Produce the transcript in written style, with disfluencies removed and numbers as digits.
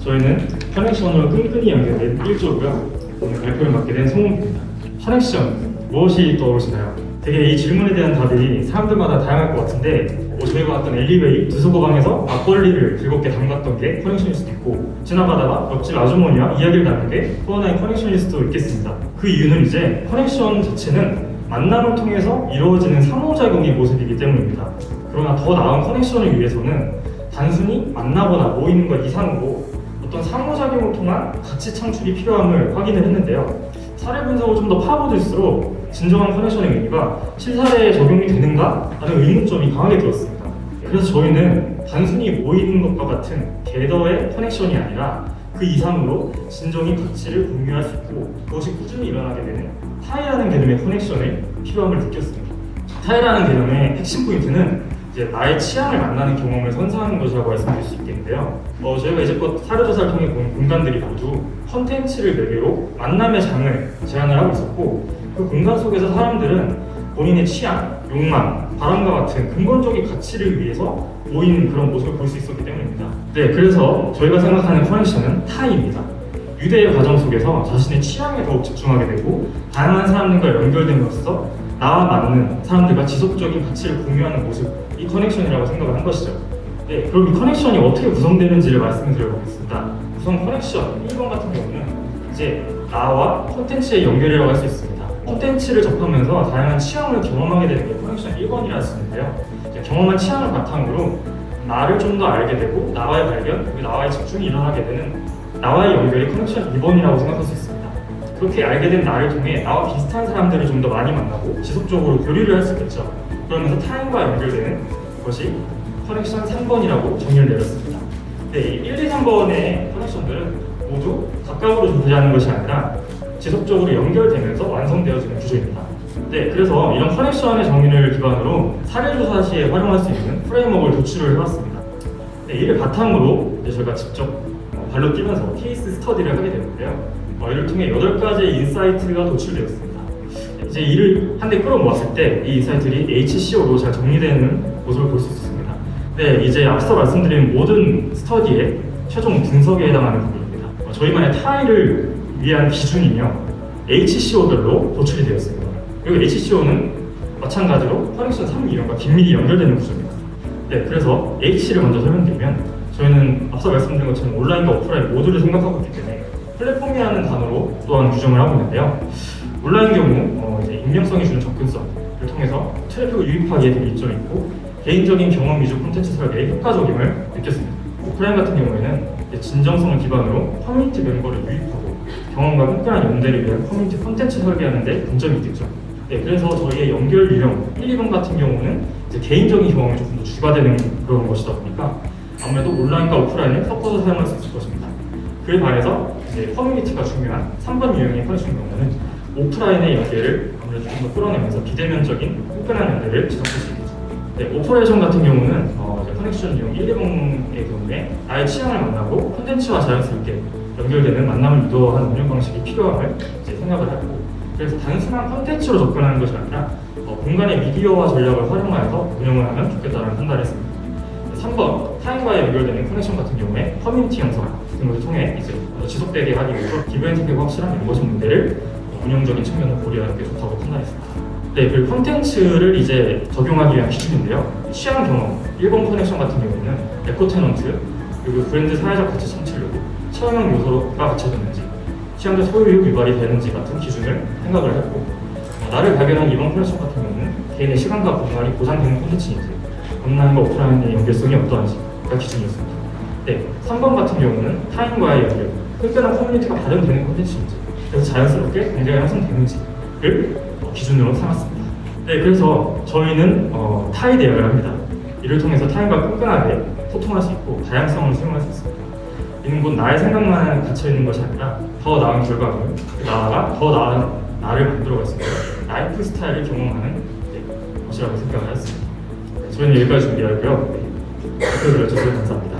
저희는 커넥션으로 끈끈이 연결된 1조고요. 오늘 발표를 맡게 된 송은입니다. 커넥션, 무엇이 떠오르시나요? 되게 이 질문에 대한 답이 사람들마다 다양할 것 같은데 저희가 갔던 엘리베이 두수거방에서 막걸리를 즐겁게 담갔던 게 커넥션일 수도 있고 지나가다가 옆집 아주머니와 이야기를 나눈 게 또 하나의 커넥션일 수도 있겠습니다. 그 이유는 이제 커넥션 자체는 만남을 통해서 이루어지는 상호작용의 모습이기 때문입니다. 그러나 더 나은 커넥션을 위해서는 단순히 만나거나 모이는 것 이상으로 어떤 상호작용을 통한 가치 창출이 필요함을 확인을 했는데요. 사례 분석을 좀 더 파고들수록 진정한 커넥션의 의미가 실사례에 적용이 되는가? 라는 의문점이 강하게 들었습니다. 그래서 저희는 단순히 모이는 것과 같은 궤더의 커넥션이 아니라 그 이상으로 진정인 가치를 공유할 수 있고 그것이 꾸준히 일어나게 되는 타이라는 개념의 커넥션을 필요함을 느꼈습니다. 타이라는 개념의 핵심 포인트는 이제 나의 취향을 만나는 경험을 선사하는 것이라고 말씀드릴 수 있겠는데요. 저희가 이제껏 사료조사를 통해 본 공간들이 모두 컨텐츠를 매개로 만남의 장을 제안을 하고 있었고 그 공간 속에서 사람들은 본인의 취향, 욕망, 바람과 같은 근본적인 가치를 위해서 모이는 그런 모습을 볼 수 있었기 때문입니다. 네, 그래서 저희가 생각하는 커넥션은 타이입니다. 유대의 과정 속에서 자신의 취향에 더욱 집중하게 되고 다양한 사람들과 연결됨으로써 나와 맞는 사람들과 지속적인 가치를 공유하는 모습, 이 커넥션이라고 생각을 한 것이죠. 네, 그럼 이 커넥션이 어떻게 구성되는지를 말씀을 드려보겠습니다. 우선 커넥션 1번 같은 경우는 이제 나와 콘텐츠의 연결이라고 할 수 있습니다. 콘텐츠를 접하면서 다양한 취향을 경험하게 되는 게 커넥션 1번이라 할 수 있는데요. 경험한 취향을 바탕으로 나를 좀 더 알게 되고 나와의 발견, 그리고 나와의 집중이 일어나게 되는 나와의 연결이 커넥션 2번이라고 생각할 수 있습니다. 그렇게 알게 된 나를 통해 나와 비슷한 사람들을 좀 더 많이 만나고 지속적으로 교류를 할 수 있겠죠. 그러면서 타인과 연결되는 것이 커넥션 3번이라고 정의를 내렸습니다. 네, 1, 2, 3번의 커넥션들은 모두 가까우로 존재하는 것이 아니라 지속적으로 연결되면서 완성되어지는 구조입니다. 네, 그래서 이런 커넥션의 정의를 기반으로 사례조사 시에 활용할 수 있는 프레임워크를 도출을 해봤습니다. 네, 이를 바탕으로 저희가 직접 발로 뛰면서 케이스 스터디를 하게 되는데요. 이를 통해 8가지의 인사이트가 도출되었습니다. 이제 이를 한데 끌어모았을 때 이 인사이트들이 HCO로 잘 정리되는 모습을 볼 수 있습니다. 네, 이제 앞서 말씀드린 모든 스터디의 최종 분석에 해당하는 부분입니다. 저희만의 타일을 위한 기준이며 HCO별로 도출이 되었습니다. 그리고 HCO는 마찬가지로 커넥션 3 이론과 긴밀히 연결되는 구조입니다. 네, 그래서 H를 먼저 설명드리면 저희는 앞서 말씀드린 것처럼 온라인과 오프라인 모두를 생각하고 있기 때문에 플랫폼이라는 단어로 또한 규정을 하고 있는데요. 온라인 경우 이제 익명성이 주는 접근성을 통해서 트래픽을 유입하기에 되게 이점이 있고 개인적인 경험 위주 콘텐츠 설계에 효과적임을 느꼈습니다. 오프라인 같은 경우에는 진정성을 기반으로 커뮤니티 멤버를 유입하고 경험과 끈끈한 연대를 위한 커뮤니티 콘텐츠 설계하는 데 강점이 있겠죠. 네, 그래서 저희의 연결 유형 1, 2번 같은 경우는 이제 개인적인 경험이 조금 더 주가되는 그런 것이다 보니까 아무래도 온라인과 오프라인을 섞어서 사용할 수 있을 것입니다. 그에 반해서 이제 커뮤니티가 중요한 3번 유형의 커넥션 경우는 오프라인의 연계를 아무래도 좀 더 끌어내면서 비대면적인 끈끈한 연대를 지속할 수 있겠죠. 네, 오퍼레이션 같은 경우는 커넥션 유형 1, 2번의 경우에 나의 취향을 만나고 콘텐츠와 자연스럽게 연결되는 만남을 유도하는 운영 방식이 필요함을 이제 생각을 하고 그래서 단순한 콘텐츠로 접근하는 것이 아니라 공간의 미디어화 전략을 활용하여서 운영을 하면 좋겠다는 판단을 했습니다. 3번 타인과의 연결되는 커넥션 같은 경우에 커뮤니티 형성 등을 통해 이제 지속되게 하기 위해서 기브앤테이크가 확실한 멤버십 모델을 운영적인 측면을 고려하는 게 좋다고 판단했습니다. 네, 그리고 콘텐츠를 이제 적용하기 위한 기준인데요. 취향 경험 1번 커넥션 같은 경우에는 에코 테넌트 그리고 브랜드 사회적 가치 창출 요구, 체험형 요소가 갖춰졌는지 취향적 소유욕 유발이 되는지 같은 기준을 생각을 했고 나를 발견한 2번 커넥션 같은 경우는 개인의 시간과 공간이 보장되는 콘텐츠인지 온라인과 오프라인의 연결성이 어떠한지가 기준이었습니다. 네, 3번 같은 경우는 타인과의 연결, 끈끈한 커뮤니티가 발현되는 콘텐츠인지 그래서 자연스럽게 관계가 형성되는지를 기준으로 삼았습니다. 네, 그래서 저희는 타이 대화를 합니다. 이를 통해서 타인과 끈끈하게 소통할 수 있고 다양성을 수용할 수 있습니다. 이는 곧 나의 생각만 갇혀있는 것이 아니라 더 나은 결과물, 나아가 더 나은 나를 만들어갈 수 있는 라이프 스타일을 경험하는 것이라고 생각을 했습니다. 저희는 여기까지 준비하고요. 댓글 들어주셔서 감사합니다.